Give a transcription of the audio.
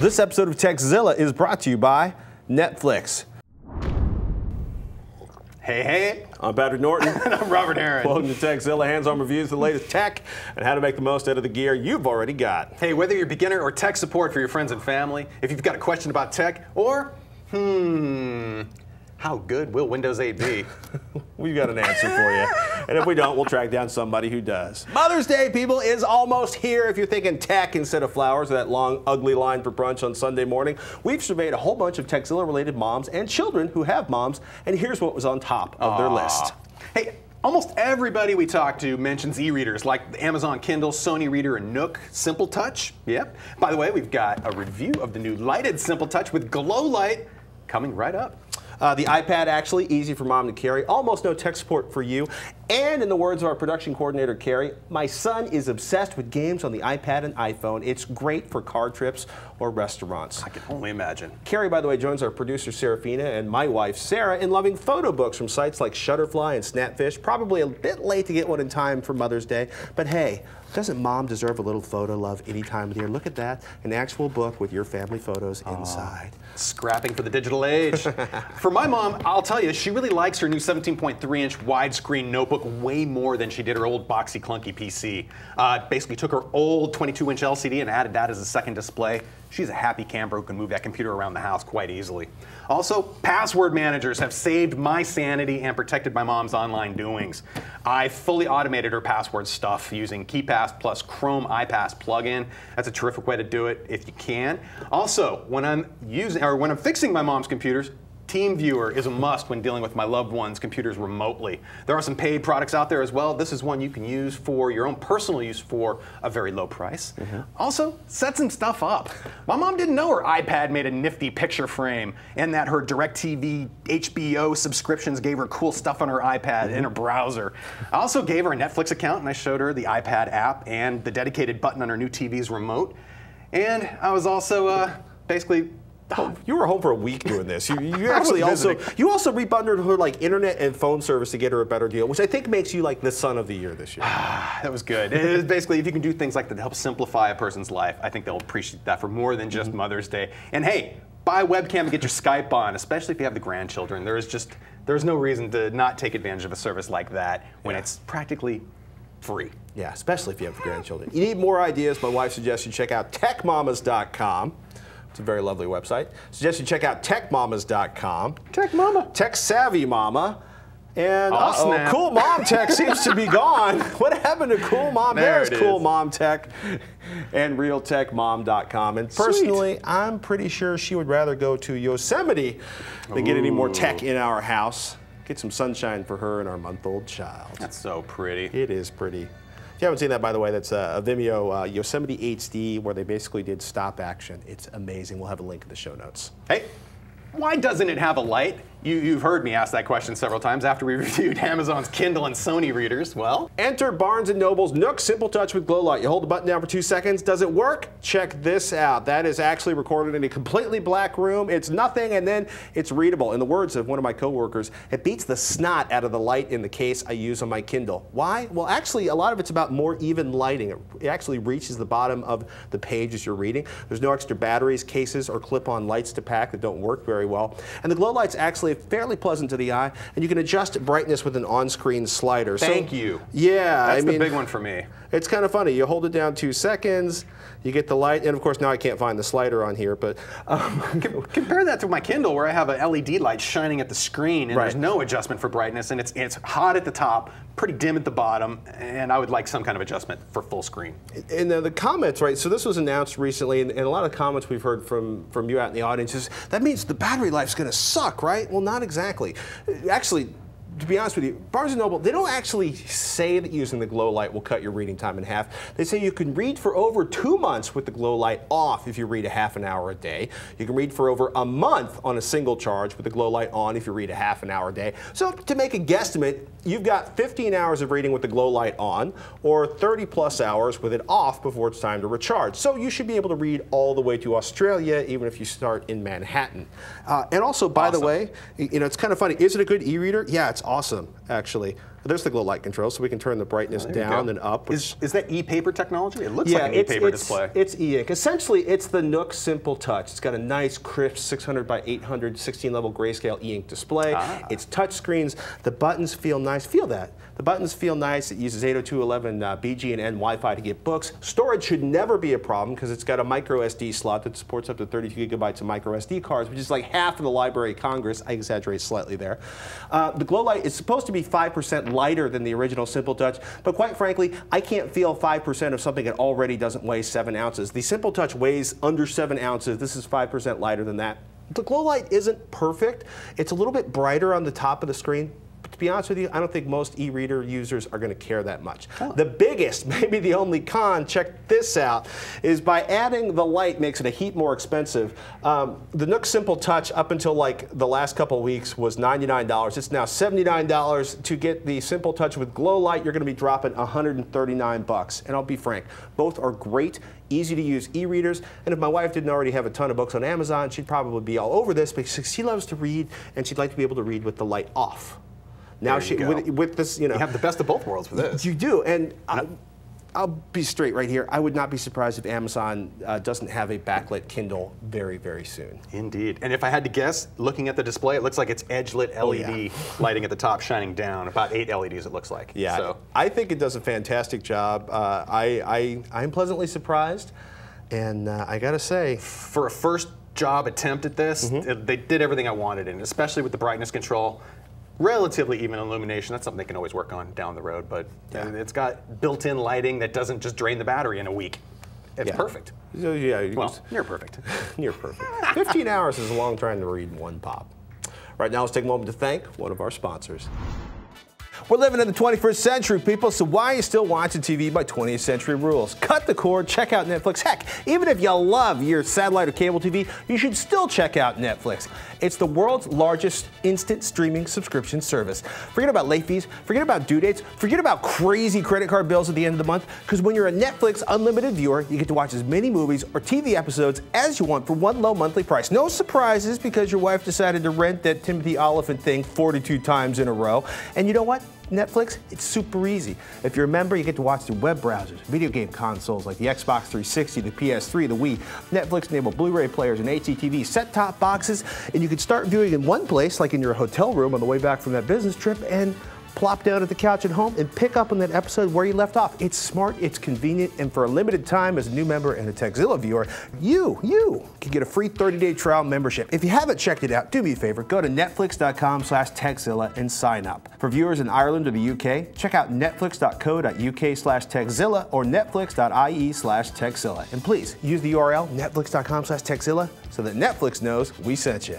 This episode of Tekzilla is brought to you by Netflix. Hey. I'm Patrick Norton. And I'm Robert Aaron. Welcome to Tekzilla, hands-on reviews of the latest tech and how to make the most out of the gear you've already got. Hey, whether you're beginner or tech support for your friends and family, if you've got a question about tech, or, how good will Windows 8 be? We've got an answer for you. And if we don't, we'll track down somebody who does. Mother's Day, people, is almost here. If you're thinking tech instead of flowers, or that long, ugly line for brunch on Sunday morning, we've surveyed a whole bunch of Tekzilla-related moms and children who have moms, and here's what was on top of their list. Hey, almost everybody we talk to mentions e-readers like the Amazon Kindle, Sony Reader, and Nook Simple Touch. Yep. By the way, we've got a review of the new lighted Simple Touch with GlowLight coming right up. The iPad, actually easy for mom to carry, almost no tech support for you. And in the words of our production coordinator, Carrie, my son is obsessed with games on the iPad and iPhone. It's great for car trips or restaurants. I can only imagine. Carrie, by the way, joins our producer, Serafina, and my wife, Sarah, in loving photo books from sites like Shutterfly and Snapfish. Probably a bit late to get one in time for Mother's Day, but hey, doesn't mom deserve a little photo love any time of the year? Look at that, an actual book with your family photos inside. Scrapping for the digital age. For my mom, I'll tell you, she really likes her new 17.3-inch widescreen notebook way more than she did her old boxy clunky PC. Basically took her old 22-inch LCD and added that as a second display. She's a happy camper who can move that computer around the house quite easily. Also, password managers have saved my sanity and protected my mom's online doings. I fully automated her password stuff using KeePass plus Chrome iPass plugin. That's a terrific way to do it if you can. Also, when I'm fixing my mom's computers, TeamViewer is a must when dealing with my loved one's computers remotely. There are some paid products out there as well. This is one you can use for your own personal use for a very low price. Also, set some stuff up. My mom didn't know her iPad made a nifty picture frame and that her DirecTV HBO subscriptions gave her cool stuff on her iPad in her browser. I also gave her a Netflix account and I showed her the iPad app and the dedicated button on her new TV's remote. And I was also basically You were home for a week doing this. You actually also rebundled her like internet and phone service to get her a better deal, which I think makes you like the son of the year this year. That was good. It is basically, if you can do things like that to help simplify a person's life, I think they'll appreciate that for more than just Mother's Day. And hey, buy a webcam and get your Skype on, especially if you have the grandchildren. There's no reason to not take advantage of a service like that when it's practically free. Yeah, especially if you have grandchildren. You need more ideas, my wife suggests you check out techmamas.com. It's a very lovely website. Suggest you check out techmamas.com. Tech Mama. Tech Savvy Mama. And snap. Cool Mom Tech seems to be gone. What happened to Cool Mom? There's Cool Mom Tech and realtechmom.com. And personally, I'm pretty sure she would rather go to Yosemite than get any more tech in our house. Get some sunshine for her and our month-old child. That's so pretty. It is pretty. If you haven't seen that, by the way, that's a Vimeo Yosemite HD where they basically did stop action. It's amazing. We'll have a link in the show notes. Hey, why doesn't it have a light? You've heard me ask that question several times after we reviewed Amazon's Kindle and Sony readers. Well, enter Barnes & Noble's Nook Simple Touch with GlowLight. You hold the button down for 2 seconds. Does it work? Check this out. That is actually recorded in a completely black room. It's nothing, and then it's readable. In the words of one of my coworkers, it beats the snot out of the light in the case I use on my Kindle. Why? Well, actually, a lot of it's about more even lighting. It actually reaches the bottom of the page as you're reading. There's no extra batteries, cases, or clip-on lights to pack that don't work very well. And the GlowLight's actually fairly pleasant to the eye, and you can adjust brightness with an on-screen slider. Thank you. Yeah, that's the big one for me. It's kind of funny. You hold it down 2 seconds, you get the light, and of course now I can't find the slider on here, but compare that to my Kindle where I have an LED light shining at the screen, and there's no adjustment for brightness, and it's hot at the top, pretty dim at the bottom, and I would like some kind of adjustment for full screen. And the comments, right, so this was announced recently, and a lot of comments we've heard from you out in the audience is, that means the battery life's going to suck, right? Well, not exactly. Actually, to be honest with you, Barnes & Noble, they don't actually say that using the GlowLight will cut your reading time in half. They say you can read for over 2 months with the GlowLight off if you read a half an hour a day. You can read for over a month on a single charge with the GlowLight on if you read a half an hour a day. So to make a guesstimate, you've got 15 hours of reading with the GlowLight on, or 30 plus hours with it off before it's time to recharge. So you should be able to read all the way to Australia, even if you start in Manhattan. And also, by the way, you know, it's kind of funny. Is it a good e-reader? Yeah, it's awesome, actually. There's the GlowLight control, so we can turn the brightness down and up. Is that e-paper technology? It looks like an e-paper display. It's e-ink. Essentially, it's the Nook Simple Touch. It's got a nice, crisp 600 by 800 16-level grayscale e-ink display. It's touch screens. The buttons feel nice. Feel that. The buttons feel nice. It uses 802.11 BG and N Wi-Fi to get books. Storage should never be a problem because it's got a micro SD slot that supports up to 32 gigabytes of micro SD cards, which is like half of the Library of Congress. I exaggerate slightly there. The GlowLight is supposed to be 5% lighter than the original Simple Touch, but quite frankly, I can't feel 5% of something that already doesn't weigh 7 ounces. The Simple Touch weighs under 7 ounces. This is 5% lighter than that. The GlowLight isn't perfect. It's a little bit brighter on the top of the screen. To be honest with you, I don't think most e-reader users are going to care that much. The biggest, maybe the only con, check this out, is by adding the light makes it a heap more expensive. The Nook Simple Touch up until like the last couple of weeks was $99. It's now $79. To get the Simple Touch with GlowLight, you're going to be dropping $139. And I'll be frank, both are great, easy to use e-readers, and if my wife didn't already have a ton of books on Amazon, she'd probably be all over this because she loves to read and she'd like to be able to read with the light off. Now with this, you have the best of both worlds with this. You do, and I'll be straight right here. I would not be surprised if Amazon doesn't have a backlit Kindle very, very soon. Indeed. And if I had to guess, looking at the display, it looks like it's edge-lit LED lighting at the top, shining down. About 8 LEDs, it looks like. Yeah, so. I think it does a fantastic job. I'm pleasantly surprised, and I gotta say, for a first job attempt at this, they did everything I wanted in, especially with the brightness control. Relatively even illumination. That's something they can always work on down the road, but it's got built-in lighting that doesn't just drain the battery in a week. It's perfect. So, well, near perfect. Near perfect. 15 hours is long trying to read one pop. Right now, let's take a moment to thank one of our sponsors. We're living in the 21st century, people, so why are you still watching TV by 20th century rules? Cut the cord, check out Netflix. Heck, even if you love your satellite or cable TV, you should still check out Netflix. It's the world's largest instant streaming subscription service. Forget about late fees, forget about due dates, forget about crazy credit card bills at the end of the month, because when you're a Netflix unlimited viewer, you get to watch as many movies or TV episodes as you want for one low monthly price. No surprises because your wife decided to rent that Timothy Oliphant thing 42 times in a row. And you know what? Netflix, it's super easy. If you're a member, you get to watch through web browsers, video game consoles like the Xbox 360, the PS3, the Wii, Netflix-enabled Blu-ray players and HDTV, set-top boxes, and you can start viewing in one place, like in your hotel room on the way back from that business trip, and plop down at the couch at home and pick up on that episode where you left off. It's smart, it's convenient, and for a limited time as a new member and a Tekzilla viewer, you can get a free 30-day trial membership. If you haven't checked it out, do me a favor, go to netflix.com/Tekzilla and sign up. For viewers in Ireland or the UK, check out netflix.co.uk/Tekzilla or netflix.ie/Tekzilla. And please use the URL netflix.com/Tekzilla so that Netflix knows we sent you.